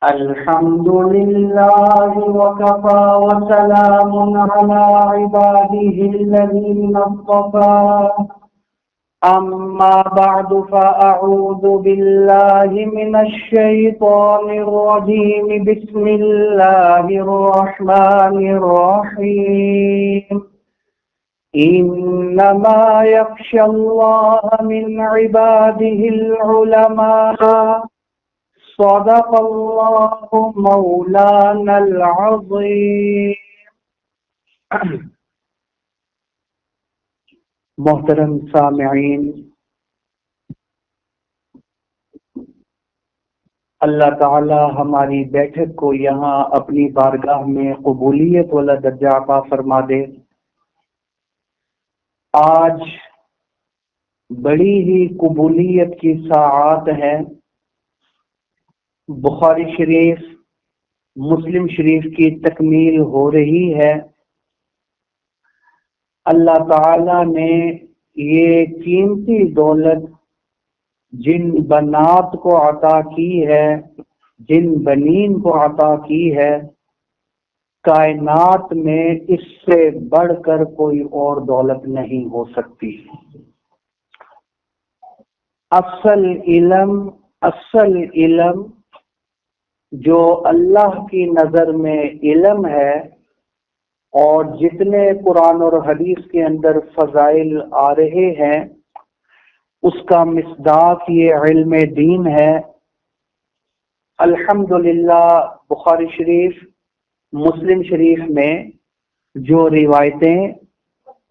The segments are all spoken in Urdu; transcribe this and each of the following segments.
الحمد لله وكفى وسلام على عباده الذين اصطفى أما بعد فأعوذ بالله من الشيطان الرجيم بسم الله الرحمن الرحيم إنما يخشى الله من عباده العلماء صدق اللہ مولانا العظیم۔ محترم سامعین، اللہ تعالی ہماری بیٹھک کو یہاں اپنی بارگاہ میں قبولیت والا درجہ عطا فرما دے۔ آج بڑی ہی قبولیت کی ساعات ہے۔ بخاری شریف، مسلم شریف کی تکمیل ہو رہی ہے۔ اللہ تعالی نے یہ قیمتی دولت جن بنات کو عطا کی ہے، جن بنین کو عطا کی ہے، کائنات میں اس سے بڑھ کر کوئی اور دولت نہیں ہو سکتی۔ اصل علم جو اللہ کی نظر میں علم ہے، اور جتنے قرآن اور حدیث کے اندر فضائل آ رہے ہیں اس کا مصداق یہ علم دین ہے۔ الحمدللہ بخاری شریف، مسلم شریف میں جو روایتیں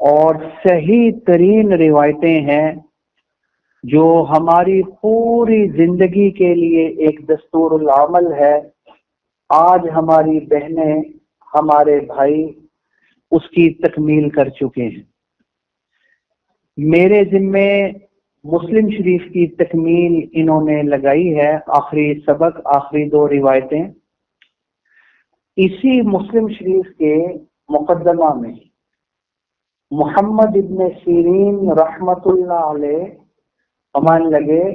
اور صحیح ترین روایتیں ہیں، جو ہماری پوری زندگی کے لیے ایک دستور العمل ہے، آج ہماری بہنیں، ہمارے بھائی اس کی تکمیل کر چکے ہیں۔ میرے ذمے مسلم شریف کی تکمیل انہوں نے لگائی ہے، آخری سبق، آخری 2 روایتیں۔ اسی مسلم شریف کے مقدمہ میں محمد ابن سیرین رحمت اللہ علیہ فرمان لگے،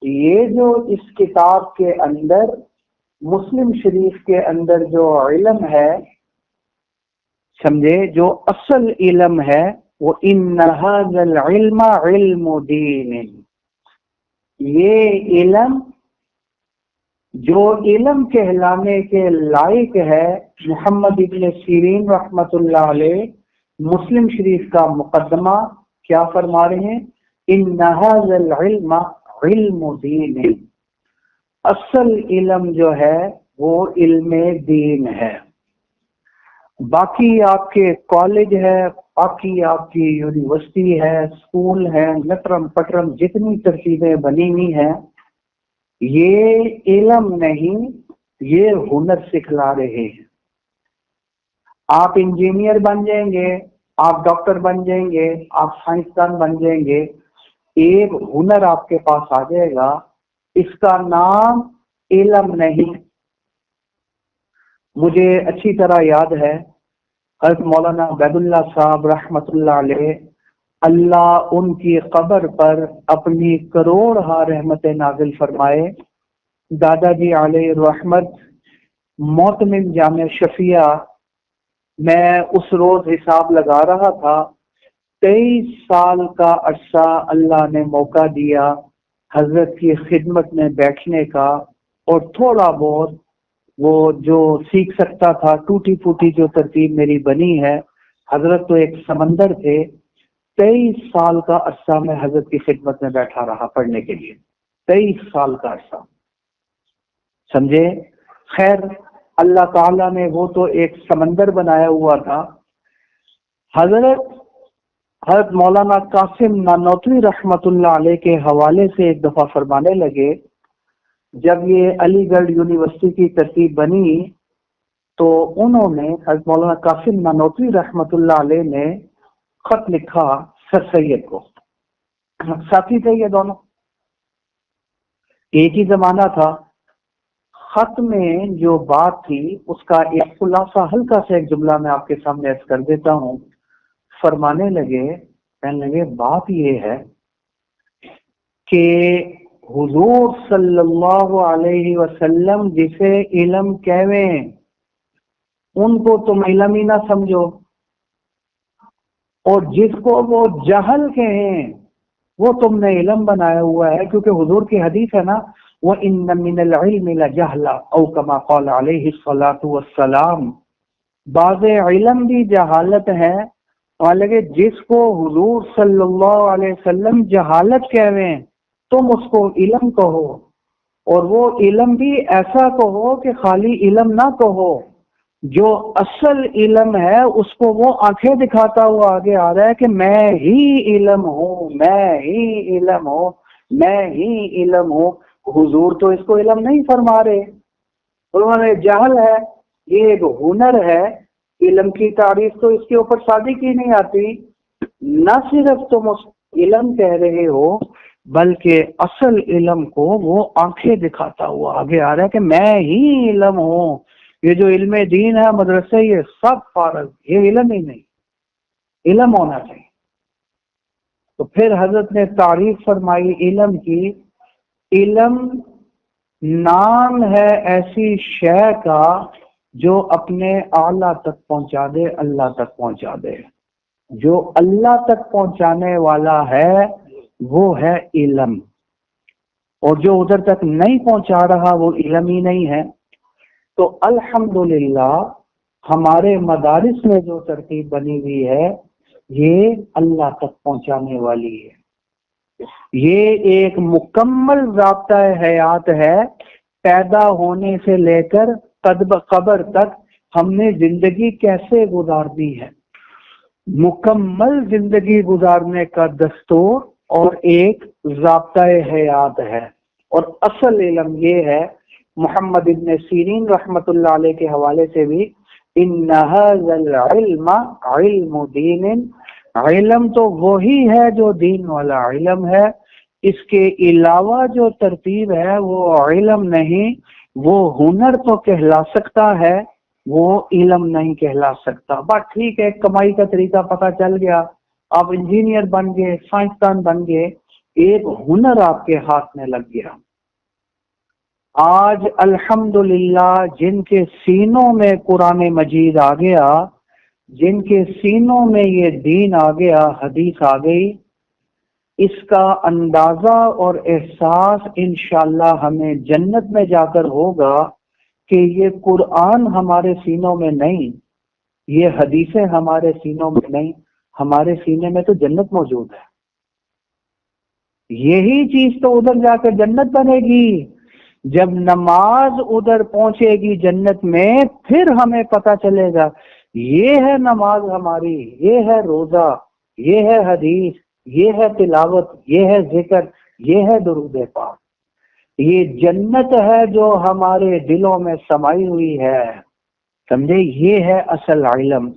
یہ جو اس کتاب کے اندر، مسلم شریف کے اندر جو علم ہے، سمجھے، جو اصل علم ہے، وہ ان ھذا العلم علم دین، یہ علم جو علم کہلانے کے لائق ہے، محمد ابن سیرین رحمت اللہ علیہ مسلم شریف کا مقدمہ کیا فرما رہے ہیں؟ ان ھذا العلم علم دین، اصل علم جو ہے وہ علم دین ہے۔ باقی آپ کے کالج ہے، باقی آپ کی یونیورسٹی ہے، اسکول ہے، لٹرم پٹرم جتنی ترتیبیں بنی ہوئی ہیں، یہ علم نہیں، یہ ہنر سکھلا رہے ہیں۔ آپ انجینئر بن جائیں گے، آپ ڈاکٹر بن جائیں گے، آپ سائنسدان بن جائیں گے، ایک ہنر آپ کے پاس آ جائے گا، اس کا نام علم نہیں۔ مجھے اچھی طرح یاد ہے، حضرت مولانا عبید اللہ صاحب رحمت اللہ علیہ، اللہ ان کی قبر پر اپنی کروڑہا رحمت نازل فرمائے۔ دادا جی علیہ رحمت محتمم جامع شفیہ میں اس روز حساب لگا رہا تھا، 23 سال کا عرصہ اللہ نے موقع دیا حضرت کی خدمت میں بیٹھنے کا، اور تھوڑا بہت وہ جو سیکھ سکتا تھا، ٹوٹی پھوٹی جو ترتیب میری بنی ہے۔ حضرت تو ایک سمندر تھے، 23 سال کا عرصہ میں حضرت کی خدمت میں بیٹھا رہا پڑھنے کے لیے، 23 سال کا عرصہ، سمجھے۔ خیر، اللہ تعالیٰ نے وہ تو ایک سمندر بنایا ہوا تھا۔ حضرت مولانا قاسم نانوتوی رحمت اللہ علیہ کے حوالے سے ایک دفعہ فرمانے لگے، جب یہ علی گڑھ یونیورسٹی کی ترتیب بنی تو انہوں نے، حضرت مولانا قاسم نانوتوی رحمت اللہ علیہ نے خط لکھا سر سید کو، ساتھی تھے یہ دونوں، ایک ہی زمانہ تھا۔ خط میں جو بات تھی اس کا ایک خلاصہ، ہلکا سا ایک جملہ میں آپ کے سامنے عرض کر دیتا ہوں۔ فرمانے لگے، کہنے لگے بات یہ ہے کہ حضور صلی اللہ علیہ وسلم جسے علم کہویں ان کو تم علم ہی نہ سمجھو، اور جس کو وہ جہل کہیں وہ تم نے علم بنایا ہوا ہے، کیونکہ حضور کی حدیث ہے نا، وَإِنَّ مِنَ الْعِلْمِ لَجَهْلًا او كما قال علیہ الصلاۃ والسلام، بعض علم بھی جہالت ہے، حالانکہ جس کو حضور صلی اللہ علیہ وسلم جہالت کہویں تم اس کو علم کہو، اور وہ علم بھی ایسا کہو کہ خالی علم نہ کہو، جو اصل علم ہے اس کو وہ آنکھیں دکھاتا ہوا آگے آ رہا ہے کہ میں ہی علم ہوں، میں ہی علم ہوں، میں ہی علم ہوں۔ حضور تو اس کو علم نہیں فرما رہے، انہوں نے جہل ہے، یہ ایک ہنر ہے، علم کی تعریف تو اس کے اوپر شادی کی نہیں آتی۔ نہ صرف تم اس علم کہہ رہے ہو بلکہ اصل علم کو وہ آنکھیں دکھاتا ہوا آگے آ رہا ہے کہ میں ہی علم ہوں۔ یہ جو علم دین ہے مدرسے یہ سب فارغ، یہ علم ہی نہیں، علم ہونا چاہیے۔ تو پھر حضرت نے تعریف فرمائی علم کی، علم نام ہے ایسی شے کا جو اپنے اعلیٰ تک پہنچا دے، اللہ تک پہنچا دے۔ جو اللہ تک پہنچانے والا ہے وہ ہے علم، اور جو ادھر تک نہیں پہنچا رہا وہ علم ہی نہیں ہے۔ تو الحمدللہ ہمارے مدارس میں جو ترتیب بنی ہوئی ہے یہ اللہ تک پہنچانے والی ہے، یہ ایک مکمل ضابطۂ حیات ہے۔ پیدا ہونے سے لے کر قبر تک ہم نے زندگی کیسے گزارنی ہے، مکمل زندگی گزارنے کا دستور اور ایک ضابطۂ حیات ہے۔ اور اصل علم یہ ہے، محمد ابن سیرین رحمت اللہ علیہ کے حوالے سے بھی، ان ھذا العلم علم دین، علم تو وہی ہے جو دین والا علم ہے، اس کے علاوہ جو ترتیب ہے وہ علم نہیں، وہ ہنر تو کہلا سکتا ہے، وہ علم نہیں کہلا سکتا۔ بات ٹھیک ہے، کمائی کا طریقہ پتہ چل گیا، آپ انجینئر بن گئے، سائنسدان بن گئے، ایک ہنر آپ کے ہاتھ میں لگ گیا۔ آج الحمدللہ جن کے سینوں میں قرآن مجید آ گیا، جن کے سینوں میں یہ دین آ گیا، حدیث آ گئی، اس کا اندازہ اور احساس انشاءاللہ ہمیں جنت میں جا کر ہوگا کہ یہ قرآن ہمارے سینوں میں نہیں، یہ حدیثیں ہمارے سینوں میں نہیں، ہمارے سینے میں تو جنت موجود ہے۔ یہی چیز تو ادھر جا کر جنت بنے گی، جب نماز ادھر پہنچے گی جنت میں، پھر ہمیں پتہ چلے گا یہ ہے نماز ہماری، یہ ہے روزہ، یہ ہے حدیث، یہ ہے تلاوت، یہ ہے ذکر، یہ ہے درود پاک، یہ جنت ہے جو ہمارے دلوں میں سمائی ہوئی ہے۔ سمجھے، یہ ہے اصل علم۔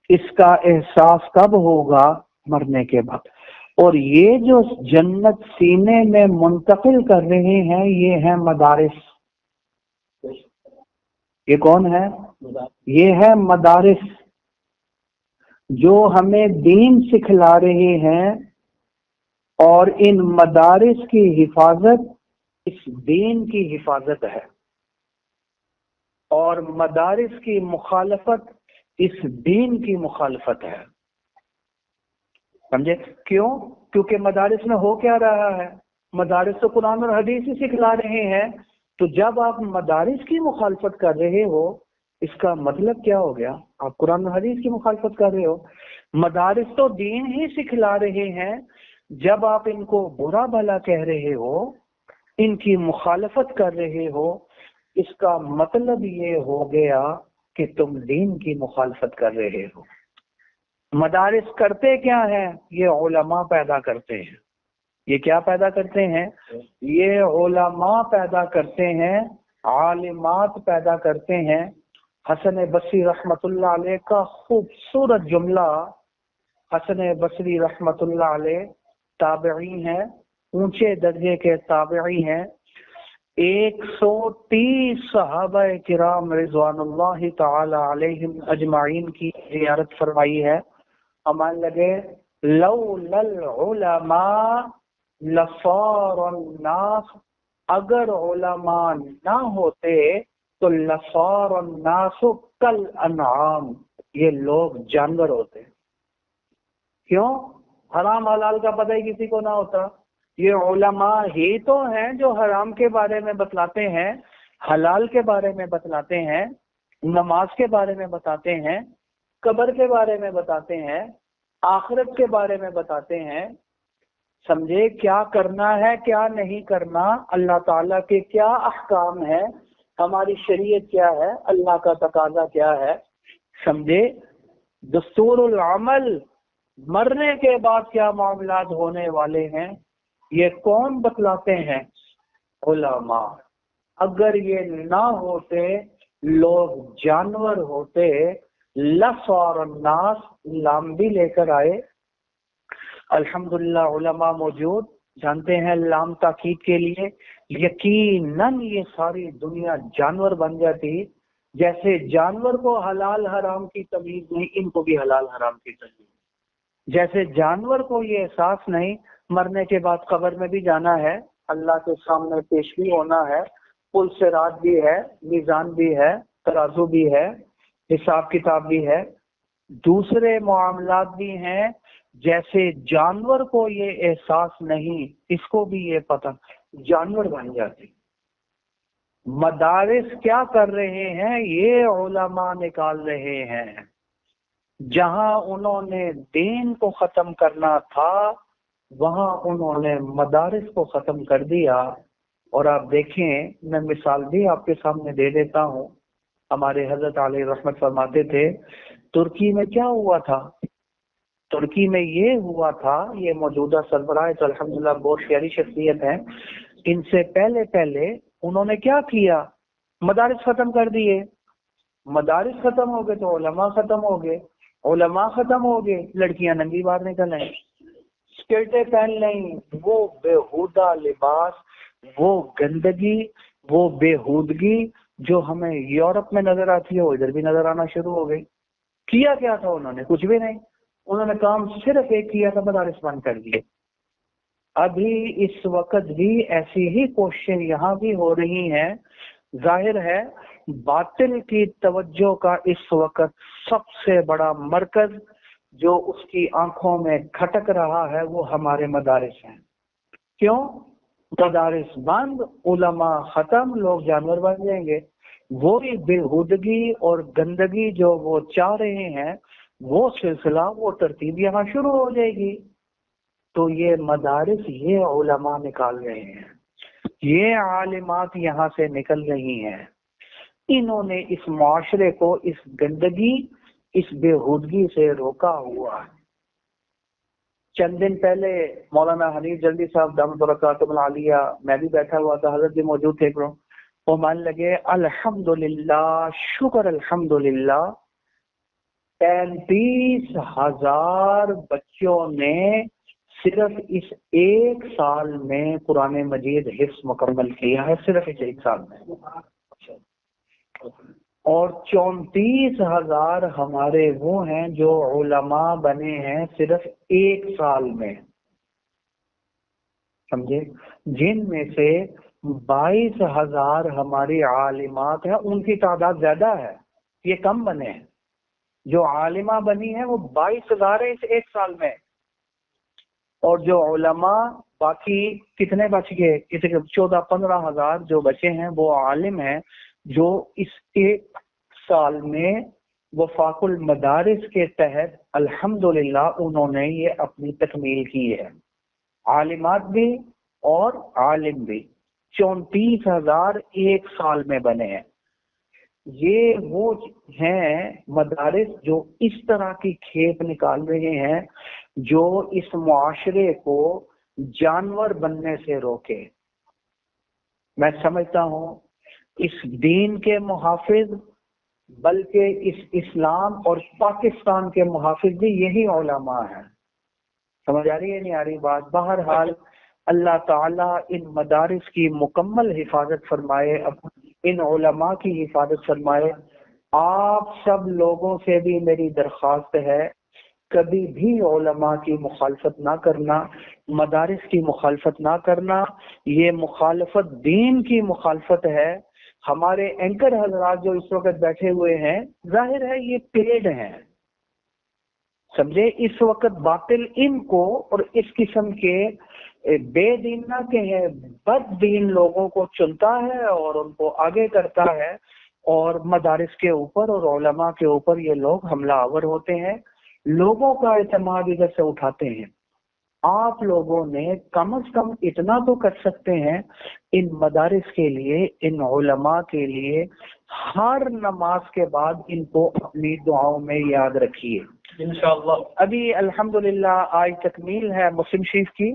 اس کا احساس کب ہوگا؟ مرنے کے بعد۔ اور یہ جو جنت سینے میں منتقل کر رہے ہیں یہ ہیں مدارس۔ یہ کون ہے؟ یہ ہے مدارس جو ہمیں دین سکھلا رہے ہیں، اور ان مدارس کی حفاظت اس دین کی حفاظت ہے، اور مدارس کی مخالفت اس دین کی مخالفت ہے۔ سمجھے کیوں؟ کیونکہ مدارس میں ہو کیا رہا ہے؟ مدارس تو قرآن اور حدیث ہی سکھلا رہے ہیں، تو جب آپ مدارس کی مخالفت کر رہے ہو اس کا مطلب کیا ہو گیا؟ آپ قرآن اور حدیث کی مخالفت کر رہے ہو۔ مدارس تو دین ہی سکھلا رہے ہیں، جب آپ ان کو برا بھلا کہہ رہے ہو، ان کی مخالفت کر رہے ہو، اس کا مطلب یہ ہو گیا کہ تم دین کی مخالفت کر رہے ہو۔ مدارس کرتے کیا ہیں؟ یہ علماء پیدا کرتے ہیں۔ یہ کیا پیدا کرتے ہیں؟ یہ علماء پیدا کرتے ہیں، عالمات پیدا کرتے ہیں۔ حسن بصری رحمت اللہ علیہ کا خوبصورت جملہ، حسن بصری رحمت اللہ علیہ تابعی ہیں، اونچے درجے کے تابعی ہیں، 130 صحابہ کرام رضوان اللہ تعالی علیہم اجمعین کی زیارت فرمائی ہے۔ ہمارے لگے لولا العلماء لصار الناس، اگر علماء نہ ہوتے تو لصار الناس کل انعام، یہ لوگ جانور ہوتے۔ کیوں؟ حرام حلال کا پتہ ہی کسی کو نہ ہوتا۔ یہ علماء ہی تو ہیں جو حرام کے بارے میں بتلاتے ہیں، حلال کے بارے میں بتلاتے ہیں، نماز کے بارے میں بتاتے ہیں، قبر کے بارے میں بتاتے ہیں، آخرت کے بارے میں بتاتے ہیں۔ سمجھے کیا کرنا ہے کیا نہیں کرنا، اللہ تعالیٰ کے کیا احکام ہے، ہماری شریعت کیا ہے، اللہ کا تقاضا کیا ہے، سمجھے دستور العمل، مرنے کے بعد کیا معاملات ہونے والے ہیں، یہ کون بتلاتے ہیں؟ علماء۔ اگر یہ نہ ہوتے، لوگ جانور ہوتے۔ لصار الناس، لام بھی لے کر آئے، الحمدللہ علماء موجود، جانتے ہیں لام تاکید کے لیے، یقیناً یہ ساری دنیا جانور بن جاتی۔ جیسے جانور کو حلال حرام کی تمیز نہیں، ان کو بھی حلال حرام کی تمیز۔ جیسے جانور کو یہ احساس نہیں مرنے کے بعد قبر میں بھی جانا ہے، اللہ کے سامنے پیش بھی ہونا ہے، پل صراط بھی ہے، میزان بھی ہے، ترازو بھی ہے، حساب کتاب بھی ہے، دوسرے معاملات بھی ہیں۔ جیسے جانور کو یہ احساس نہیں، اس کو بھی یہ پتہ، جانور بن جاتے۔ مدارس کیا کر رہے ہیں؟ یہ علماء نکال رہے ہیں۔ جہاں انہوں نے دین کو ختم کرنا تھا، وہاں انہوں نے مدارس کو ختم کر دیا۔ اور آپ دیکھیں، میں مثال بھی آپ کے سامنے دے دیتا ہوں، ہمارے حضرت علیہ رحمت فرماتے تھے ترکی میں کیا ہوا تھا؟ ترکی میں یہ ہوا تھا، یہ موجودہ سربراہ تو الحمدللہ بہت پیاری شخصیت ہے، ان سے پہلے انہوں نے کیا کیا؟ مدارس ختم کر دیے۔ مدارس ختم ہو گئے تو علماء ختم ہو گئے، علماء ختم ہو گئے، لڑکیاں ننگی باہر نکل آئیں، اسکرٹیں پہن لیں، وہ بےہودہ لباس، وہ گندگی، وہ بےہودگی جو ہمیں یورپ میں نظر آتی ہے وہ ادھر بھی نظر آنا شروع ہو گئی۔ کیا کیا تھا انہوں نے؟ کچھ بھی نہیں، انہوں نے کام صرف ایک کیا تھا، مدارس بند کر دیے۔ ابھی اس وقت بھی ایسی ہی کوششیں یہاں بھی ہو رہی ہیں۔ ظاہر ہے باطل کی توجہ کا اس وقت سب سے بڑا مرکز جو اس کی آنکھوں میں کھٹک رہا ہے وہ ہمارے مدارس ہیں۔ کیوں؟ مدارس بند، علماء ختم، لوگ جانور بن جائیں گے۔ وہی بےہودگی اور گندگی جو وہ چاہ رہے ہیں، وہ سلسلہ، وہ ترتیب یہاں شروع ہو جائے گی۔ تو یہ مدارس، یہ علماء نکال رہے ہیں، یہ عالمات یہاں سے نکل رہی ہیں۔ انہوں نے اس معاشرے کو اس گندگی، اس بےہودگی سے روکا ہوا ہے۔ چند دن پہلے مولانا حنیف جلدی صاحب دامت برکاتہ العالیہ، میں بھی بیٹھا ہوا تھا، حضرت بھی موجود تھے، وہ مان لگے الحمدللہ، شکر الحمدللہ 35,000 بچوں نے صرف اس ایک سال میں قرآن مجید حفظ مکمل کیا ہے، صرف اس ایک سال میں، اور 34,000 ہمارے وہ ہیں جو علماء بنے ہیں صرف ایک سال میں، سمجھے؟ جن میں سے 22,000 ہماری عالمات ہیں، ان کی تعداد زیادہ ہے، یہ کم بنے ہیں۔ جو عالمہ بنی ہیں وہ 22,000 ہے اس ایک سال میں، اور جو علماء باقی کتنے بچ گئے؟ 14-15,000 جو بچے ہیں وہ عالم ہیں، جو اس ایک سال میں وفاق المدارس کے تحت الحمدللہ انہوں نے یہ اپنی تکمیل کی ہے، عالمات بھی اور عالم بھی۔ 34,000 ایک سال میں بنے ہیں۔ یہ وہ ہیں مدارس جو اس طرح کی کھیپ نکال رہے ہیں جو اس معاشرے کو جانور بننے سے روکے۔ میں سمجھتا ہوں اس دین کے محافظ، بلکہ اس اسلام اور پاکستان کے محافظ بھی یہی علماء ہیں۔ سمجھ آ رہی ہے نہیں آ رہی بات؟ بہرحال اللہ تعالیٰ ان مدارس کی مکمل حفاظت فرمائے، ان علماء کی حفاظت فرمائے۔ آپ سب لوگوں سے بھی میری درخواست ہے، کبھی بھی علماء کی مخالفت نہ کرنا، مدارس کی مخالفت نہ کرنا، یہ مخالفت دین کی مخالفت ہے۔ ہمارے اینکر حضرات جو اس وقت بیٹھے ہوئے ہیں، ظاہر ہے یہ پیڈ ہیں، سمجھے؟ اس وقت باطل ان کو اور اس قسم کے بے دین نہ کہیں، بد دین لوگوں کو چنتا ہے اور ان کو آگے کرتا ہے، اور مدارس کے اوپر اور علماء کے اوپر یہ لوگ حملہ آور ہوتے ہیں، لوگوں کا اعتماد ادھر سے اٹھاتے ہیں۔ آپ لوگوں نے کم از کم اتنا تو کر سکتے ہیں، ان مدارس کے لیے، ان علماء کے لیے ہر نماز کے بعد ان کو اپنی دعاؤں میں یاد رکھیے انشاءاللہ۔ ابھی الحمدللہ آج تکمیل ہے مسلم شریف کی،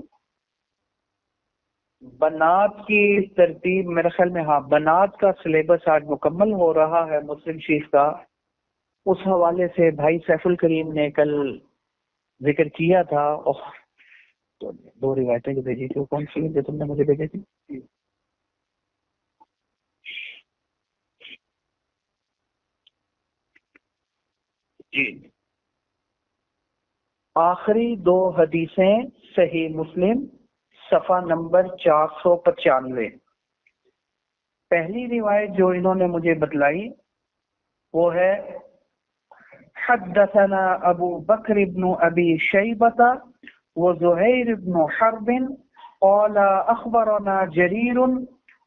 بنات کی ترتیب میرے خیال میں، ہاں بنات کا سلیبس آج مکمل ہو رہا ہے مسلم شریف کا۔ اس حوالے سے بھائی سیف الکریم نے کل ذکر کیا تھا، تو 2 روایتیں جو بھیجی تھی وہ کون سی جو تم نے مجھے بھیجی تھی؟ جی، آخری 2 حدیثیں صحیح مسلم صفحہ نمبر 495۔ پہلی روایت جو انہوں نے مجھے بتلائی وہ ہے حدثنا ابو بکر بن ابی شیبۃ وزہیر بن حرب قال اخبرنا جریر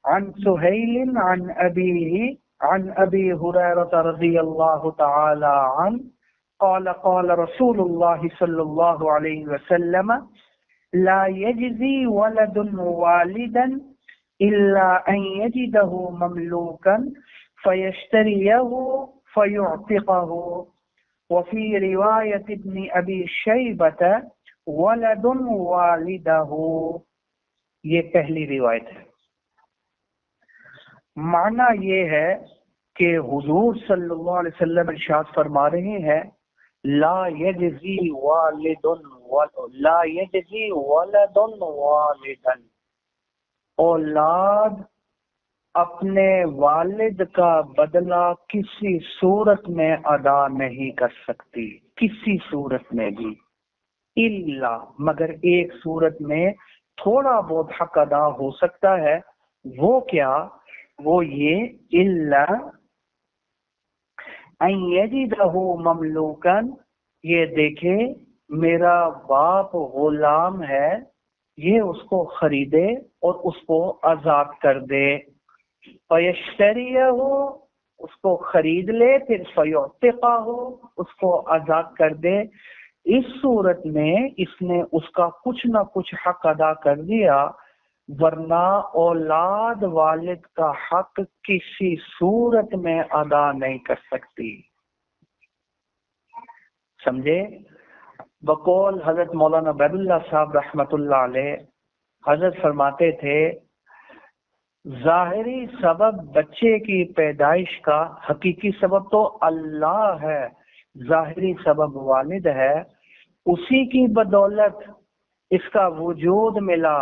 عن سہیل عن ابیہ عن ابی ہریرہ رضی اللہ تعالی عنہ قال قال رسول اللہ صلی اللہ علیہ وسلم لا يجزي ولد والدا إلا أن يجده مملوكا فيشتريه فيعتقه، وفي رواية ابن أبي شيبة ولد والده۔ یہ پہلی روایت ہے۔ معنی یہ ہے کہ حضور صلی اللہ علیہ وسلم ارشاد فرما رہے ہیں لا یجزی والد لا یجزی ولد والدا، اولاد اپنے والد کا بدلہ کسی صورت میں ادا نہیں کر سکتی، کسی صورت میں بھی، الا مگر ایک صورت میں تھوڑا بہت حق ادا ہو سکتا ہے، وہ کیا؟ وہ یہ الا ان یجدہ مملوکا، یہ دیکھے میرا باپ غلام ہے، یہ اس کو خریدے اور اس کو آزاد کر دے، فیشتریہ ہو، اس کو خرید لے، پھر فیعتقہ ہو، اس کو آزاد کر دے۔ اس صورت میں اس نے اس کا کچھ نہ کچھ حق ادا کر دیا، ورنہ اولاد والد کا حق کسی صورت میں ادا نہیں کر سکتی، سمجھے؟ بقول حضرت مولانا عبید اللہ صاحب رحمۃ اللہ علیہ، حضرت فرماتے تھے ظاہری سبب بچے کی پیدائش کا، حقیقی سبب تو اللہ ہے، ظاہری سبب والد ہے، اسی کی بدولت اس کا وجود ملا،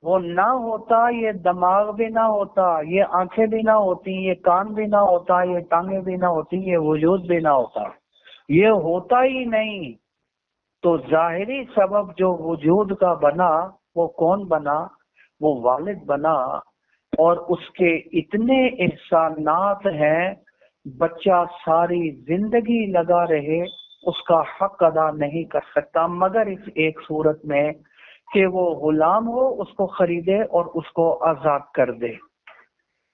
وہ نہ ہوتا یہ دماغ بھی نہ ہوتا، یہ آنکھیں بھی نہ ہوتی، یہ کان بھی نہ ہوتا، یہ ٹانگیں بھی نہ ہوتی، یہ وجود بھی نہ ہوتا، یہ ہوتا ہی نہیں۔ تو ظاہری سبب جو وجود کا بنا وہ کون بنا؟ وہ والد بنا، اور اس کے اتنے احسانات ہیں، بچہ ساری زندگی لگا رہے اس کا حق ادا نہیں کر سکتا مگر اس ایک صورت میں کہ وہ غلام ہو، اس کو خریدے اور اس کو آزاد کر دے۔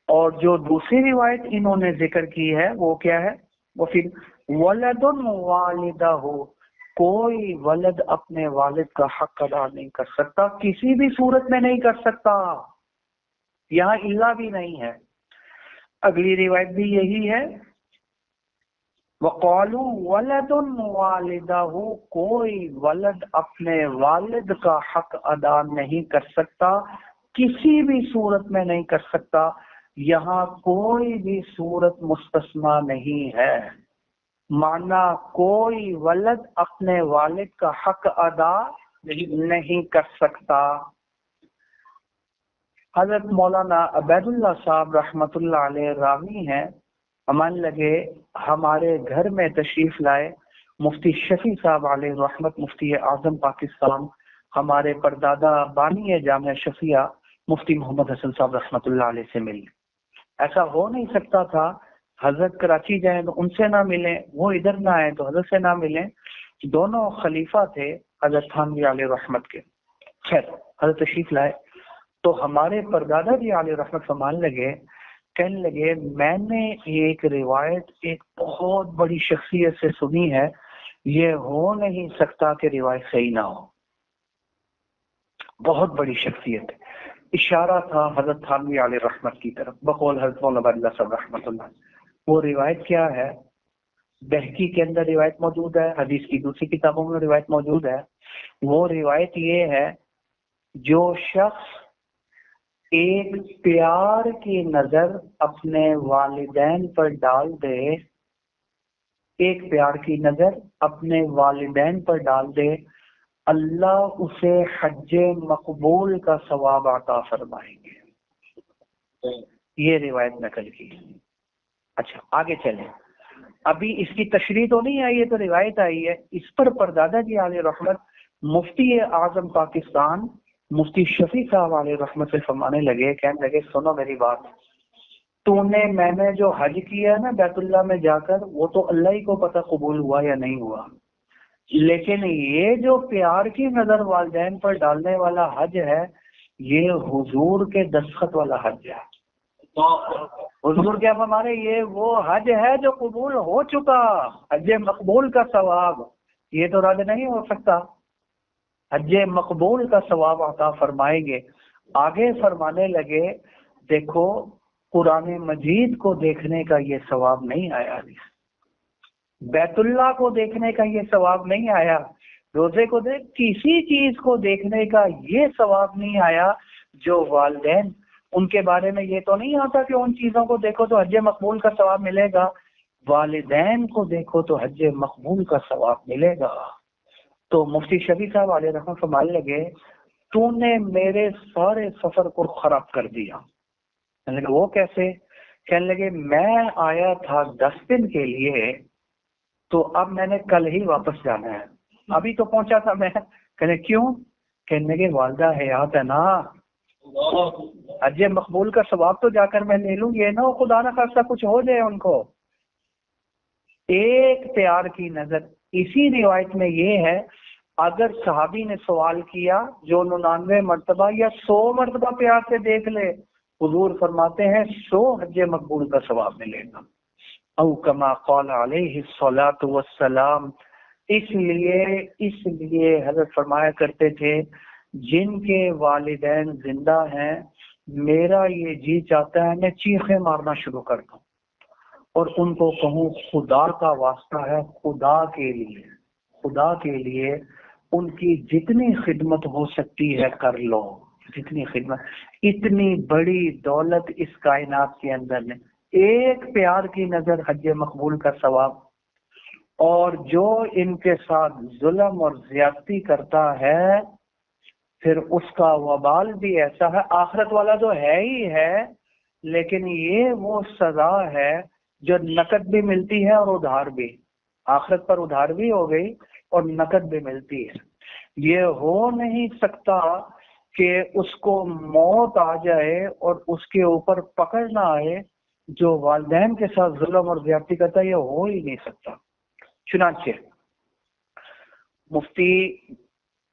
اور جو دوسری روایت انہوں نے ذکر کی ہے وہ کیا ہے؟ وہ پھر ولد والدہ ہو، کوئی ولد اپنے والد کا حق ادا نہیں کر سکتا، کسی بھی صورت میں نہیں کر سکتا، یہاں اللہ بھی نہیں ہے۔ اگلی روایت بھی یہی ہے، وقالوا ولد والدہ، کوئی ولد اپنے والد کا حق ادا نہیں کر سکتا، کسی بھی صورت میں نہیں کر سکتا، یہاں کوئی بھی صورت مستثنا نہیں ہے، مانا کوئی ولد اپنے والد کا حق ادا نہیں کر سکتا۔ حضرت مولانا عبید اللہ صاحب رحمۃ اللہ علیہ راوی ہیں، امان لگے ہمارے گھر میں تشریف لائے، مفتی شفیع صاحب علیہ رحمت، مفتی اعظم پاکستان، ہمارے پردادا بانی جامعہ شفیہ مفتی محمد حسن صاحب رحمۃ اللہ علیہ سے ملی۔ ایسا ہو نہیں سکتا تھا حضرت کراچی جائیں تو ان سے نہ ملیں، وہ ادھر نہ آئے تو حضرت سے نہ ملیں۔ دونوں خلیفہ تھے حضرت تھانوی علیہ رحمت کے۔ خیر حضرت تشریف لائے تو ہمارے پردادا جی علیہ رحمت فرمان لگے، کہنے لگے میں نے ایک روایت ایک بہت بڑی شخصیت سے سنی ہے، یہ ہو نہیں سکتا کہ روایت صحیح نہ ہو، بہت بڑی شخصیت ہے۔ اشارہ تھا حضرت تھانوی علیہ رحمت کی طرف بقول حضرت مولانا عبداللہ صاحب رحمۃ اللہ۔ وہ روایت کیا ہے؟ بہقی کے اندر روایت موجود ہے، حدیث کی دوسری کتابوں میں روایت موجود ہے۔ وہ روایت یہ ہے، جو شخص ایک پیار کی نظر اپنے والدین پر ڈال دے، ایک پیار کی نظر اپنے والدین پر ڈال دے، اللہ اسے حج مقبول کا ثواب عطا فرمائیں گے۔ یہ روایت نقل کی۔ اچھا آگے چلیں، ابھی اس کی تشریح تو نہیں آئی ہے، تو روایت آئی ہے۔ اس پر پردادا جی علیہ رحمت مفتی اعظم پاکستان مفتی شفیع صاحب علیہ رحمت سے فرمانے لگے، کہنے لگے سنو میری بات، میں نے جو حج کیا نا بیت اللہ میں جا کر، وہ تو اللہ ہی کو پتہ قبول ہوا یا نہیں ہوا، لیکن یہ جو پیار کی نظر والدین پر ڈالنے والا حج ہے، یہ حضور کے دستخط والا حج ہے۔ حضور کیا فرما رہے، یہ وہ حج ہے جو قبول ہو چکا، حج مقبول کا ثواب، یہ تو رد نہیں ہو سکتا۔ حج مقبول کا ثواب عطا فرمائیں گے۔ آگے فرمانے لگے دیکھو قرآن مجید کو دیکھنے کا یہ ثواب نہیں آیا، بیت اللہ کو دیکھنے کا یہ ثواب نہیں آیا، روزے کو کسی چیز کو دیکھنے کا یہ ثواب نہیں آیا جو والدین، ان کے بارے میں یہ تو نہیں آتا کہ ان چیزوں کو دیکھو تو حج مقبول کا ثواب ملے گا، والدین کو دیکھو تو حج مقبول کا ثواب ملے گا۔ تو مفتی شفیع صاحب علیہ رحمۃ فرمانے لگے تو نے میرے سارے سفر کو خراب کر دیا۔ کہنے لگے وہ کیسے؟ کہنے لگے میں آیا تھا 10 دن کے لیے، تو اب میں نے کل ہی واپس جانا ہے، ابھی تو پہنچا تھا میں۔ کہنے کیوں؟ کہنے لگے والدہ حیات ہے نا، حج مقبول کا ثواب تو جا کر میں لے لوں، یہ نہ ہو خدا نہ خاصہ کچھ ہو جائے ان کو۔ ایک پیار کی نظر، اسی روایت میں یہ ہے اگر صحابی نے سوال کیا جو 99 مرتبہ یا 100 مرتبہ پیار سے دیکھ لے، حضور فرماتے ہیں 100 حج مقبول کا ثواب ملے گا۔ او کما قال علیہ الصلوۃ والسلام، اس لیے حضرت فرمایا کرتے تھے جن کے والدین زندہ ہیں میرا یہ جی چاہتا ہے میں چیخیں مارنا شروع کر دوں اور ان کو کہوں خدا کا واسطہ ہے، خدا کے لیے ان کی جتنی خدمت ہو سکتی ہے کر لو، جتنی خدمت۔ اتنی بڑی دولت اس کائنات کے اندر نے، ایک پیار کی نظر حج مقبول کا ثواب، اور جو ان کے ساتھ ظلم اور زیادتی کرتا ہے پھر اس کا وبال بھی ایسا ہے، آخرت والا تو ہے ہی ہے، لیکن یہ وہ سزا ہے جو نقد بھی ملتی ہے اور ادھار بھی، آخرت پر ادھار بھی ہو گئی اور نقد بھی ملتی ہے۔ یہ ہو نہیں سکتا کہ اس کو موت آ جائے اور اس کے اوپر پکڑ نہ آئے، جو والدین کے ساتھ ظلم اور زیادتی کرتا ہے یہ ہو ہی نہیں سکتا۔ چنانچہ مفتی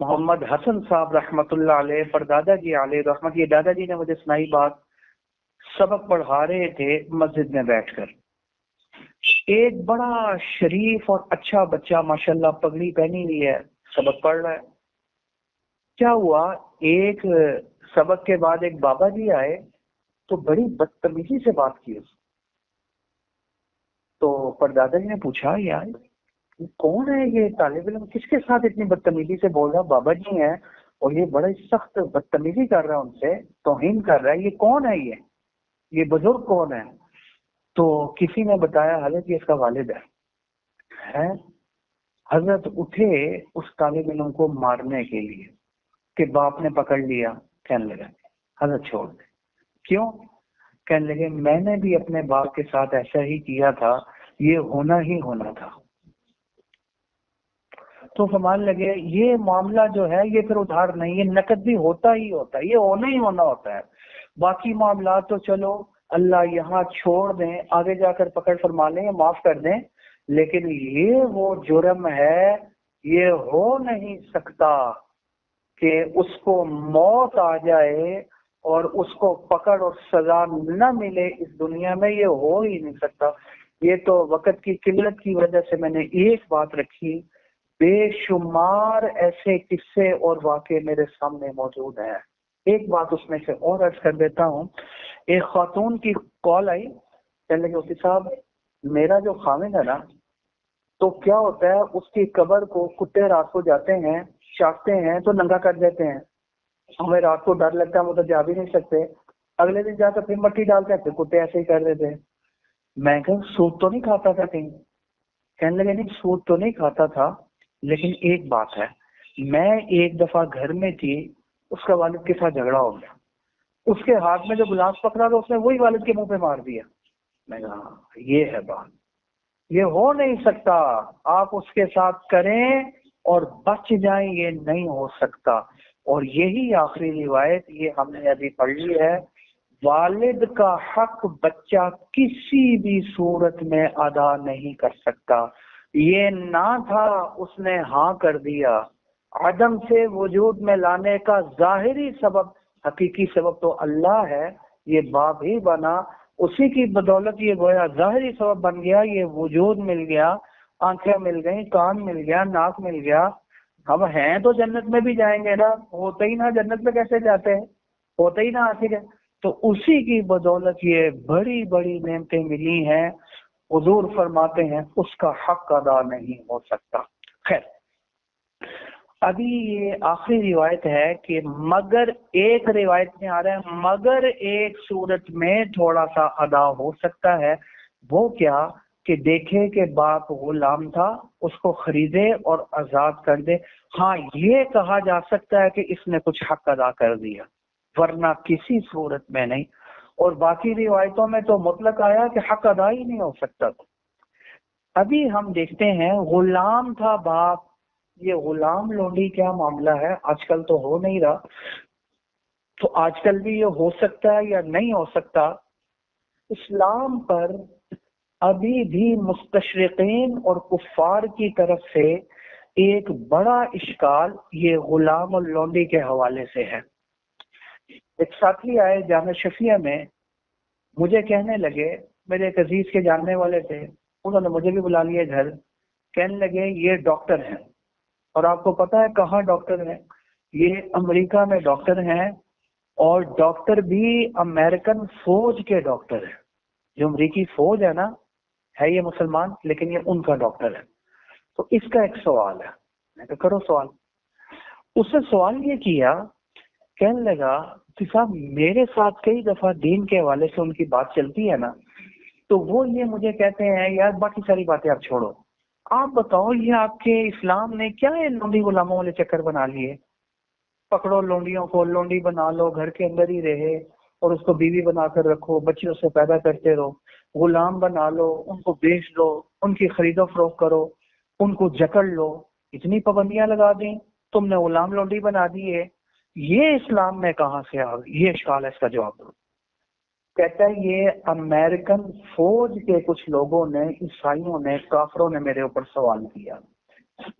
محمد حسن صاحب رحمۃ اللہ علیہ پردادا جی علیہ رحمت، یہ دادا جی نے مجھے سنائی بات، سبق پڑھا رہے تھے مسجد میں بیٹھ کر، ایک بڑا شریف اور اچھا بچہ ماشاءاللہ پگڑی پہنی ہوئی ہے سبق پڑھ رہا ہے۔ کیا ہوا، ایک سبق کے بعد ایک بابا جی آئے تو بڑی بدتمیزی سے بات کی اس، تو پردادا جی نے پوچھا یار کون ہے یہ طالب علم، کس کے ساتھ اتنی بدتمیزی سے بول رہا؟ بابا جی ہیں اور یہ بڑے سخت بدتمیزی کر رہا ہے، ان سے توہین کر رہا ہے، یہ کون ہے، یہ بزرگ کون ہے؟ تو کسی نے بتایا حضرت یہ اس کا والد ہے۔ حضرت اٹھے اس طالب علم کو مارنے کے لیے کہ باپ نے پکڑ لیا، کہنے لگا حضرت چھوڑ دے۔ کیوں؟ کہنے لگے میں نے بھی اپنے باپ کے ساتھ ایسا ہی کیا تھا، یہ ہونا ہی ہونا تھا۔ تو فرمان لگے یہ معاملہ جو ہے یہ پھر ادھار نہیں، یہ نقد بھی ہوتا ہی ہوتا ہے، یہ ہونا ہی ہونا ہوتا ہے، باقی معاملات تو چلو اللہ یہاں چھوڑ دیں، آگے جا کر پکڑ فرما لیں، معاف کر دیں، لیکن یہ وہ جرم ہے، یہ ہو نہیں سکتا کہ اس کو موت آ جائے اور اس کو پکڑ اور سزا نہ ملے اس دنیا میں، یہ ہو ہی نہیں سکتا۔ یہ تو وقت کی قلت کی وجہ سے میں نے ایک بات رکھی، بے شمار ایسے قصے اور واقعے میرے سامنے موجود ہیں۔ ایک بات اس میں سے اور عرض کر دیتا ہوں، ایک خاتون کی کال آئی، کہنے لگے مفتی صاحب میرا جو خامد ہے نا، تو کیا ہوتا ہے اس کی قبر کو کتے رات کو جاتے ہیں، چاٹتے ہیں تو ننگا کر دیتے ہیں، ہمیں رات کو ڈر لگتا ہے، ہم تو جا بھی نہیں سکتے، اگلے دن جا کر پھر مٹی ڈالتے ہیں، پھر کتے ایسے ہی کر دیتے ہیں۔ میں کہ سود تو نہیں کھاتا تھا کہیں؟ کہنے لگے نہیں سود تو نہیں کھاتا تھا، لیکن ایک بات ہے، میں ایک دفعہ گھر میں تھی، اس کا والد کے ساتھ جھگڑا ہو گیا، اس کے ہاتھ میں جو گلاس پکڑا تو اس نے وہی والد کے منہ پہ مار دیا۔ میں کہا یہ ہے بات، یہ ہو نہیں سکتا، آپ اس کے ساتھ کریں اور بچ جائیں، یہ نہیں ہو سکتا۔ اور یہی آخری روایت یہ ہم نے ابھی پڑھ لی ہے، والد کا حق بچہ کسی بھی صورت میں ادا نہیں کر سکتا۔ یہ نہ تھا اس نے ہاں کر دیا، عدم سے وجود میں لانے کا ظاہری سبب، حقیقی سبب تو اللہ ہے، یہ باپ ہی بنا، اسی کی بدولت یہ گویا ظاہری سبب بن گیا، یہ وجود مل گیا، آنکھیں مل گئیں، کان مل گیا، ناک مل گیا، ہم ہیں تو جنت میں بھی جائیں گے نا، ہوتے ہی نہ جنت میں کیسے جاتے ہیں، ہوتے ہی نہ آخر ہے، تو اسی کی بدولت یہ بڑی بڑی نعمتیں ملی ہیں۔ حضور فرماتے ہیں اس کا حق ادا نہیں ہو سکتا۔ خیر، ابھی یہ آخری روایت ہے کہ مگر ایک روایت میں آ رہا ہے مگر ایک صورت میں تھوڑا سا ادا ہو سکتا ہے، وہ کیا کہ دیکھے کہ باپ غلام تھا، اس کو خریدے اور آزاد کر دے، ہاں یہ کہا جا سکتا ہے کہ اس نے کچھ حق ادا کر دیا، ورنہ کسی صورت میں نہیں۔ اور باقی روایتوں میں تو مطلق آیا کہ حق ادا ہی نہیں ہو سکتا۔ ابھی ہم دیکھتے ہیں غلام تھا باپ، یہ غلام لونڈی کیا معاملہ ہے، آج کل تو ہو نہیں رہا، تو آج کل بھی یہ ہو سکتا ہے یا نہیں ہو سکتا؟ اسلام پر ابھی بھی مستشرقین اور کفار کی طرف سے ایک بڑا اشکال یہ غلام اور لونڈی کے حوالے سے ہے۔ ایک ساتھی آئے جامعہ شفیہ میں، مجھے کہنے لگے، میرے ایک عزیز کے جاننے والے تھے، انہوں نے مجھے بھی بلا لیا گھر، کہنے لگے یہ ڈاکٹر ہیں، اور آپ کو پتا ہے کہاں ڈاکٹر ہیں؟ یہ امریکہ میں ڈاکٹر ہیں، اور ڈاکٹر بھی امریکن فوج کے ڈاکٹر ہیں، جو امریکی فوج ہے نا، ہے یہ مسلمان لیکن یہ ان کا ڈاکٹر ہے۔ تو اس کا ایک سوال ہے، میں کہا کرو سوال۔ اس نے سوال یہ کیا، کہنے لگا کہ صاحب میرے ساتھ کئی دفعہ دین کے حوالے سے ان کی بات چلتی ہے نا، تو وہ یہ مجھے کہتے ہیں یار باقی ساری باتیں آپ چھوڑو، آپ بتاؤ یہ آپ کے اسلام نے کیا ہے لونڈی غلاموں والے چکر بنا لیے، پکڑو لونڈیوں کو، لونڈی بنا لو، گھر کے اندر ہی رہے اور اس کو بیوی بنا کر رکھو، بچے اس سے پیدا کرتے رہو، غلام بنا لو، ان کو بیچ دو، ان کی خرید و فروخت کرو، ان کو جکڑ لو، اتنی پابندیاں لگا دیں، تم نے غلام لونڈی بنا دیے، یہ اسلام میں کہاں سے آ گئی؟ یہ اشکال ہے، اس کا جواب دو۔ کہتا ہے یہ امریکن فوج کے کچھ لوگوں نے، عیسائیوں نے، کافروں نے میرے اوپر سوال کیا،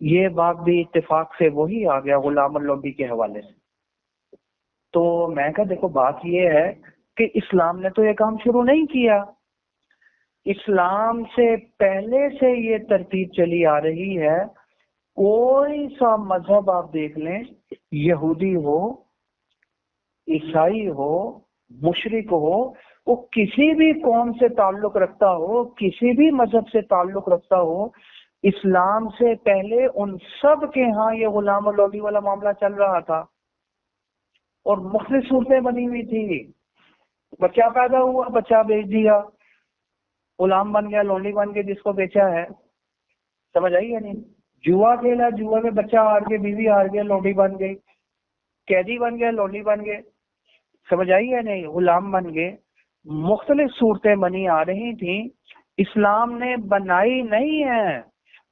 یہ بات بھی اتفاق سے وہی آ گیا غلام اللوڈی کے حوالے سے۔ تو میں کہا دیکھو بات یہ ہے کہ اسلام نے تو یہ کام شروع نہیں کیا، اسلام سے پہلے سے یہ ترتیب چلی آ رہی ہے، کوئی سا مذہب آپ دیکھ لیں، یہودی ہو، عیسائی ہو، مشرک ہو، وہ کسی بھی قوم سے تعلق رکھتا ہو، کسی بھی مذہب سے تعلق رکھتا ہو، اسلام سے پہلے ان سب کے ہاں یہ غلام اور لونڈی والا معاملہ چل رہا تھا، اور مختلف صورتیں بنی ہوئی تھی۔ بچہ پیدا ہوا، بچہ بیچ دیا، غلام بن گیا، لونڈی بن گیا جس کو بیچا ہے، سمجھ آئی یا نہیں؟ جوا کھیلا، جوا میں بچہ ہار گیا، بیوی ہار گیا، لونڈی بن گئی، قیدی بن گیا، لونڈی بن گئے، سمجھ آئی یا نہیں؟ غلام بن گئے، مختلف صورتیں بنی آ رہی تھیں، اسلام نے بنائی نہیں ہے،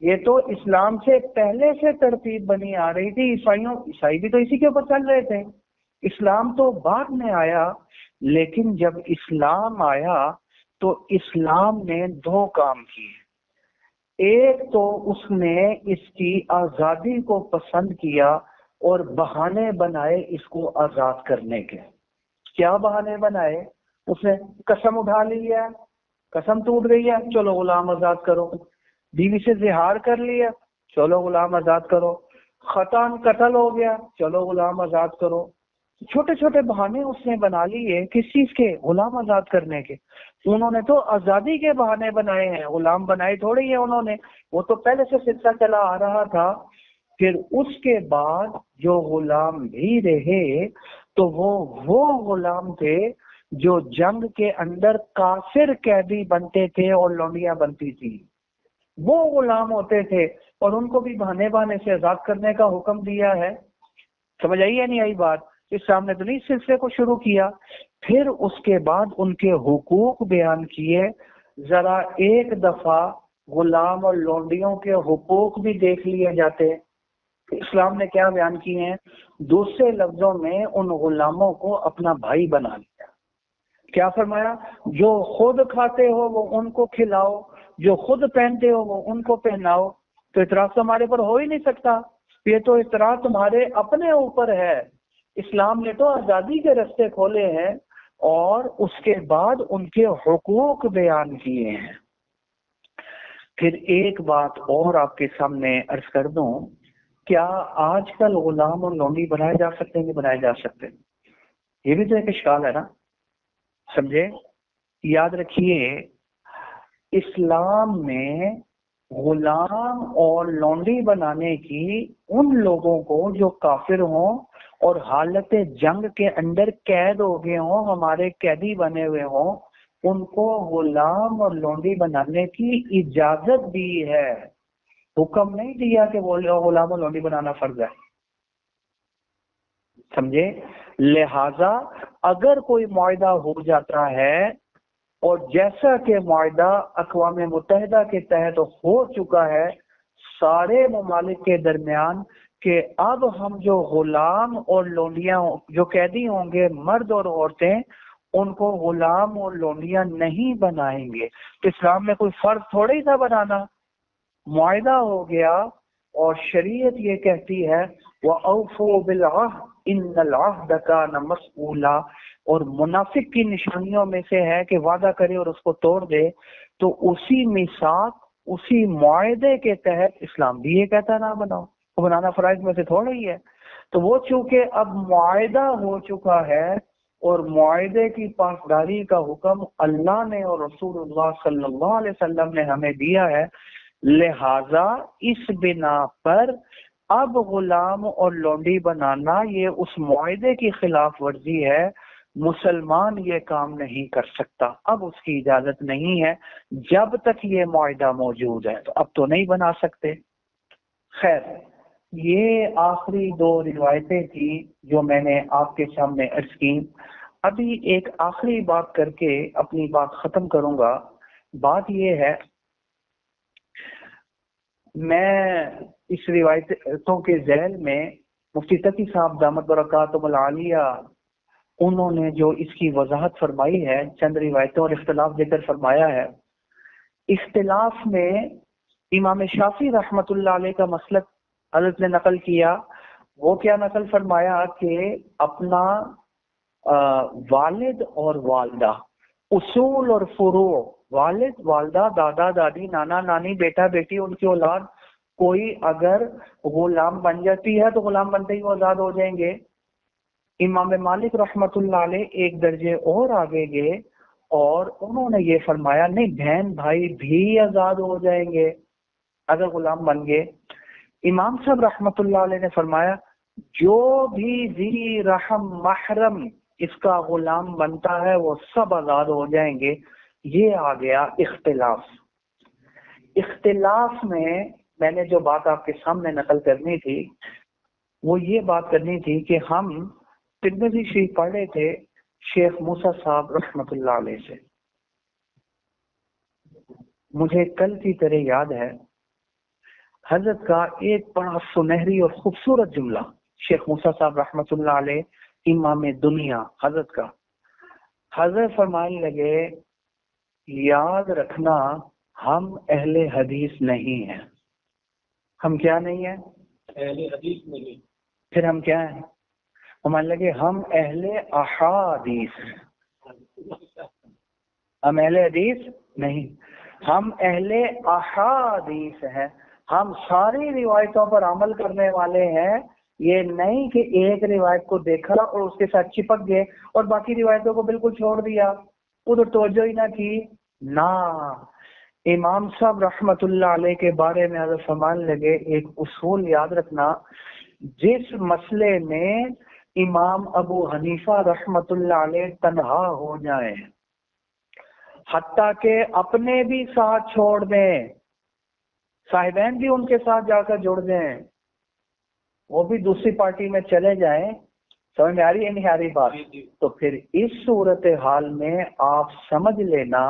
یہ تو اسلام سے پہلے سے ترتیب بنی آ رہی تھی. عیسائی بھی تو اسی کے اوپر چل رہے تھے. اسلام تو بعد میں آیا، لیکن جب اسلام آیا تو اسلام نے دو کام کیے. ایک تو اس نے اس کی آزادی کو پسند کیا اور بہانے بنائے اس کو آزاد کرنے کے. کیا بہانے بنائے؟ اس نے قسم اٹھا لی ہے، قسم ٹوٹ گئی ہے، چلو غلام آزاد کرو. بیوی سے زہار کر لیا، چلو غلام آزاد کرو. خطاً قتل ہو گیا، چلو غلام آزاد کرو. چھوٹے چھوٹے بہانے اس نے بنا لیے. کس چیز کے؟ غلام آزاد کرنے کے. انہوں نے تو آزادی کے بہانے بنائے ہیں، غلام بنائے تھوڑے ہی انہوں نے. وہ تو پہلے سے سلسلہ چلا آ رہا تھا. پھر اس کے بعد جو غلام بھی رہے تو وہ غلام تھے جو جنگ کے اندر کافر قیدی بنتے تھے اور لونڈیاں بنتی تھی. وہ غلام ہوتے تھے اور ان کو بھی بہانے بہانے سے آزاد کرنے کا حکم دیا ہے. سمجھ آئی یا نہیں آئی بات؟ اسلام نے تو نہیں اس سلسلے کو شروع کیا. پھر اس کے بعد ان کے حقوق بیان کیے. ذرا ایک دفعہ غلام اور لونڈیوں کے حقوق بھی دیکھ لیے جاتے. اسلام نے کیا بیان کیے ہیں؟ دوسرے لفظوں میں ان غلاموں کو اپنا بھائی بنا لیا. کیا فرمایا؟ جو خود کھاتے ہو وہ ان کو کھلاؤ، جو خود پہنتے ہو وہ ان کو پہناؤ. تو اعتراض تو ہمارے پر ہو ہی نہیں سکتا. یہ تو اعتراض تمہارے اپنے اوپر ہے. اسلام نے تو آزادی کے رستے کھولے ہیں اور اس کے بعد ان کے حقوق بیان کیے ہیں. پھر ایک بات اور آپ کے سامنے عرض کر دوں، کیا آج کل غلام اور لونڈی بنائے جا سکتے ہیں کہ بنائے جا سکتے ہیں؟ یہ بھی تو ایک اشکال ہے نا. سمجھے؟ یاد رکھیے، اسلام میں غلام اور لونڈی بنانے کی ان لوگوں کو جو کافر ہوں اور حالت جنگ کے اندر قید ہو گئے ہوں، ہمارے قیدی بنے ہوئے ہوں، ان کو غلام اور لونڈی بنانے کی اجازت دی ہے. حکم نہیں دیا کہ غلام اور لونڈی بنانا فرض ہے. سمجھے؟ لہذا اگر کوئی معاہدہ ہو جاتا ہے اور جیسا کہ معاہدہ اقوام متحدہ کے تحت ہو چکا ہے سارے ممالک کے درمیان کہ اب ہم جو غلام اور لونڈیاں جو قیدی ہوں گے، مرد اور عورتیں، ان کو غلام اور لونڈیاں نہیں بنائیں گے. تو اسلام میں کوئی فرض تھوڑا ہی تھا بنانا. معاہدہ ہو گیا اور شریعت یہ کہتی ہے وَأَوْفُوا بِالْعَهْدِ إِنَّ الْعَهْدَ كَانَ مَسْئُولًا. اور منافق کی نشانیوں میں سے ہے کہ وعدہ کرے اور اس کو توڑ دے. تو اسی میثاق، اسی معاہدے کے تحت اسلام بھی یہ کہتا ہے نہ بناؤ. وہ بنانا فرائض میں سے تھوڑا ہی ہے. تو وہ چونکہ اب معاہدہ ہو چکا ہے اور معاہدے کی پاسداری کا حکم اللہ نے اور رسول اللہ صلی اللہ علیہ وسلم نے ہمیں دیا ہے، لہذا اس بنا پر اب غلام اور لونڈی بنانا یہ اس معاہدے کی خلاف ورزی ہے. مسلمان یہ کام نہیں کر سکتا. اب اس کی اجازت نہیں ہے جب تک یہ معاہدہ موجود ہے. تو اب تو نہیں بنا سکتے. خیر، یہ آخری دو روایتیں تھی جو میں نے آپ کے سامنے عرض کی. ابھی ایک آخری بات کر کے اپنی بات ختم کروں گا. بات یہ ہے، میں اس روایتوں کے ذیل میں مفتی تقی صاحب دامت برکاتہم العالیہ انہوں نے جو اس کی وضاحت فرمائی ہے، چند روایتوں اور اختلاف ذکر فرمایا ہے. اختلاف میں امام شافعی رحمت اللہ علیہ کا مسلک حضرت نے نقل کیا. وہ کیا نقل فرمایا کہ اپنا والد اور والدہ، اصول اور فروع، والد والدہ، دادا دادی، نانا نانی، بیٹا بیٹی، ان کی اولاد کوئی اگر غلام بن جاتی ہے تو غلام بنتے ہی وہ آزاد ہو جائیں گے. امام مالک رحمت اللہ علیہ ایک درجے اور آگے گئے اور انہوں نے یہ فرمایا نہیں، بہن بھائی بھی آزاد ہو جائیں گے اگر غلام بن گئے. امام صاحب رحمت اللہ علیہ نے فرمایا جو بھی ذی رحم محرم اس کا غلام بنتا ہے وہ سب آزاد ہو جائیں گے. یہ آ گیا اختلاف. اختلاف میں نے جو بات آپ کے سامنے نقل کرنی تھی وہ یہ بات کرنی تھی کہ ہم ترمذی شریف پڑھ رہے تھے شیخ موسیٰ صاحب رحمت اللہ علیہ سے. مجھے کل کی طرح یاد ہے حضرت کا ایک بڑا سنہری اور خوبصورت جملہ، شیخ موسیٰ صاحب رحمۃ اللہ علیہ امام دنیا حضرت کا، حضرت فرمانے لگے یاد رکھنا ہم اہل حدیث نہیں ہیں۔ ہم کیا نہیں ہیں؟ اہل حدیث نہیں۔ پھر ہم کیا ہیں؟ فرمانے لگے ہم اہل احادیث، ہم اہل حدیث نہیں، ہم اہل احادیث ہیں۔ ہم ساری روایتوں پر عمل کرنے والے ہیں، یہ نہیں کہ ایک روایت کو دیکھا اور اس کے ساتھ چپک گئے اور باقی روایتوں کو بالکل چھوڑ دیا، ادھر توجہ ہی نہ کی۔ نہ، امام صاحب رحمت اللہ علیہ کے بارے میں حضرت فرمان لگے ایک اصول یاد رکھنا، جس مسئلے میں امام ابو حنیفہ رحمت اللہ علیہ تنہا ہو جائیں، حتیٰ کہ اپنے بھی ساتھ چھوڑ دیں، صاحبین بھی ان کے ساتھ جا کر جڑ دیں، وہ بھی دوسری پارٹی میں چلے جائیں، سمجھ میں آ رہی ہے نہیں آ رہی بات؟ تو پھر اس صورتحال میں آپ سمجھ لینا،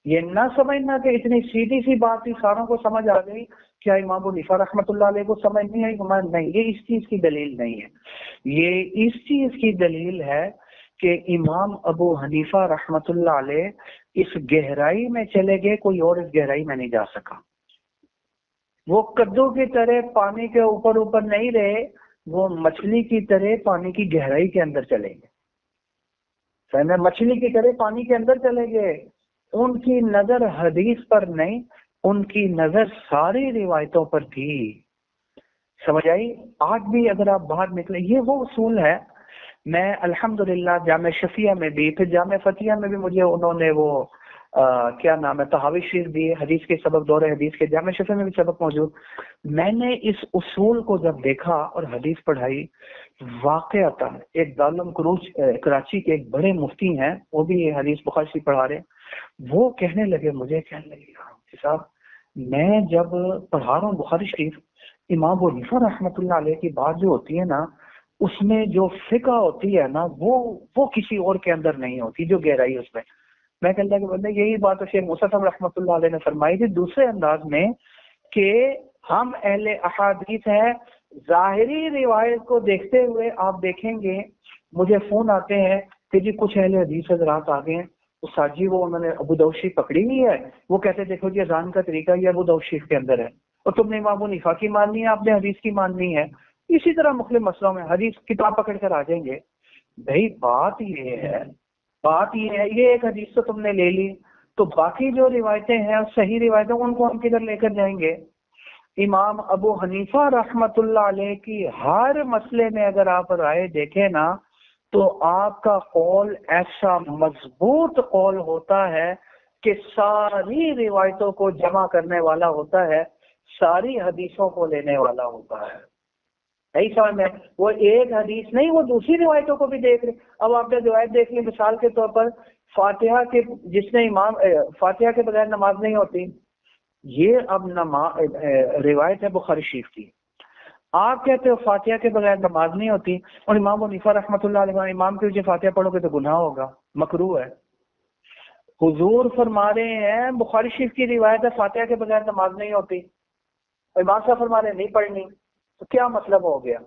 یہ نہ سمجھنا کہ اتنی سیدھی سی بات تھی ساروں کو سمجھ آ گئی، کیا امام ابو حنیفہ رحمۃ اللہ علیہ کو سمجھ نہیں آئی؟ نہیں، یہ اس چیز کی دلیل نہیں ہے، یہ اس چیز کی دلیل ہے کہ امام ابو حنیفہ رحمۃ اللہ علیہ اس گہرائی میں چلے گئے، کوئی اور اس گہرائی میں نہیں جا سکا۔ وہ کدو کی طرح پانی کے اوپر اوپر نہیں رہے، وہ مچھلی کی طرح پانی کی گہرائی کے اندر چلے گئے، مچھلی کی طرح پانی کے اندر چلے گئے۔ ان کی نظر حدیث پر نہیں، ان کی نظر ساری روایتوں پر تھی، سمجھ آئی؟ آج بھی اگر آپ باہر نکلے، یہ وہ اصول ہے۔ میں الحمدللہ جامع شفیہ میں بھی، پھر جامع فتیہ میں بھی مجھے انہوں نے وہ کیا نام ہے تحاوی شیر دیے، حدیث کے سبق، دور حدیث کے، جامع شفیہ میں بھی سبق موجود۔ میں نے اس اصول کو جب دیکھا اور حدیث پڑھائی، واقعتا ایک دارالعلوم کراچی کے ایک بڑے مفتی ہیں، وہ بھی یہ حدیث بخاری شریف پڑھا رہے، وہ کہنے لگے مجھے، کہنے لگے صاحب میں جب پڑھا رہا ہوں بخاری شریف، امام ابو حنیفہ رحمۃ اللہ علیہ کی بات جو ہوتی ہے نا، اس میں جو فقہ ہوتی ہے نا، وہ کسی اور کے اندر نہیں ہوتی، جو گہرائی اس میں کہتا کہ بندے یہی بات شیخ موسیٰ صاحب رحمۃ اللہ علیہ نے فرمائی تھی دوسرے انداز میں کہ ہم اہل احادیث ہیں۔ ظاہری روایت کو دیکھتے ہوئے آپ دیکھیں گے مجھے فون آتے ہیں کہ جی کچھ اہل حدیث حضرات آ گئے ہیں استاد جی، وہ انہوں نے ابو داؤد شریف پکڑی ہوئی ہے، وہ کہتے دیکھو جی اذان کا طریقہ یہ ابو داؤد شریف کے اندر ہے، اور تم نے امام ابو حنیفہ کی ماننی ہے، آپ نے حدیث کی ماننی ہے۔ اسی طرح مختلف مسئلوں میں حدیث کتاب پکڑ کر آ جائیں گے۔ بھائی بات یہ ہے یہ ایک حدیث تو تم نے لے لی، تو باقی جو روایتیں ہیں صحیح روایتیں ان کو ہم کدھر لے کر جائیں گے؟ امام ابو حنیفہ رحمت اللہ علیہ کی ہر مسئلے میں اگر آپ رائے دیکھیں نا، تو آپ کا قول ایسا مضبوط قول ہوتا ہے کہ ساری روایتوں کو جمع کرنے والا ہوتا ہے، ساری حدیثوں کو لینے والا ہوتا ہے۔ نہیں سمجھ میں؟ وہ ایک حدیث نہیں، وہ دوسری روایتوں کو بھی دیکھ رہے۔ اب آپ نے روایت دیکھ لی، مثال کے طور پر فاتحہ کے جس نے امام فاتحہ کے بغیر نماز نہیں ہوتی، یہ اب روایت ہے بخاری شریف کی، آپ کہتے ہو فاتحہ کے بغیر نماز نہیں ہوتی، اور امام ابو حنیفہ رحمۃ اللہ علیہ امام کے وجہ فاتحہ پڑھو گے تو گناہ ہوگا، مکروہ ہے۔ حضور فرما رہے ہیں بخاری شریف کی روایت ہے فاتحہ کے بغیر نماز نہیں ہوتی، امام صاحب فرما رہے ہیں نہیں پڑھنی، تو کیا مطلب ہو گیا؟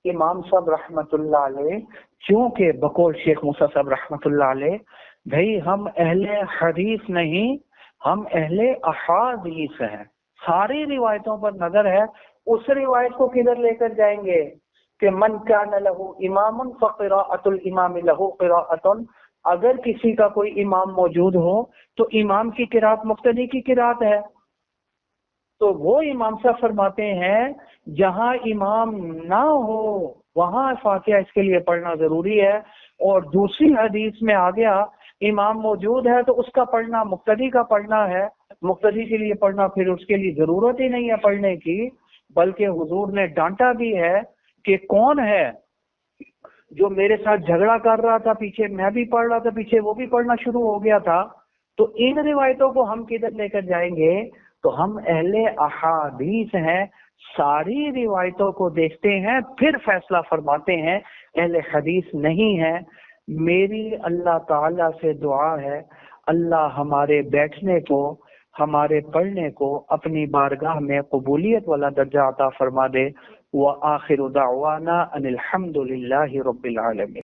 امام صاحب رحمت اللہ علیہ چونکہ بقول شیخ موسیٰ صاحب رحمت اللہ علیہ، بھائی ہم اہل حدیث نہیں، ہم اہل احادیث ہیں، ساری روایتوں پر نظر ہے، اس روایت کو کدھر لے کر جائیں گے کہ من کان لہ امام فقراءۃ الامام لہ قراءۃ، اگر کسی کا کوئی امام موجود ہو تو امام کی قرات مقتدی کی قرات ہے۔ تو وہ امام صاحب فرماتے ہیں جہاں امام نہ ہو وہاں فاتحہ اس کے لیے پڑھنا ضروری ہے، اور دوسری حدیث میں آ گیا امام موجود ہے تو اس کا پڑھنا مقتدی کا پڑھنا ہے، مقتدی کے لیے پڑھنا پھر اس کے لیے ضرورت ہی نہیں ہے پڑھنے کی، بلکہ حضور نے ڈانٹا بھی ہے کہ کون ہے جو میرے ساتھ جھگڑا کر رہا تھا پیچھے، میں بھی پڑھ رہا تھا پیچھے وہ بھی پڑھنا شروع ہو گیا تھا۔ تو ان روایتوں کو ہم کدھر لے کر جائیں گے؟ تو ہم اہل احادیث ہیں، ساری روایتوں کو دیکھتے ہیں پھر فیصلہ فرماتے ہیں، اہل حدیث نہیں ہے۔ میری اللہ تعالی سے دعا ہے اللہ ہمارے بیٹھنے کو ہمارے پڑھنے کو اپنی بارگاہ میں قبولیت والا درجہ عطا فرما دے۔ وآخر دعوانا ان الحمد للہ رب العالمین۔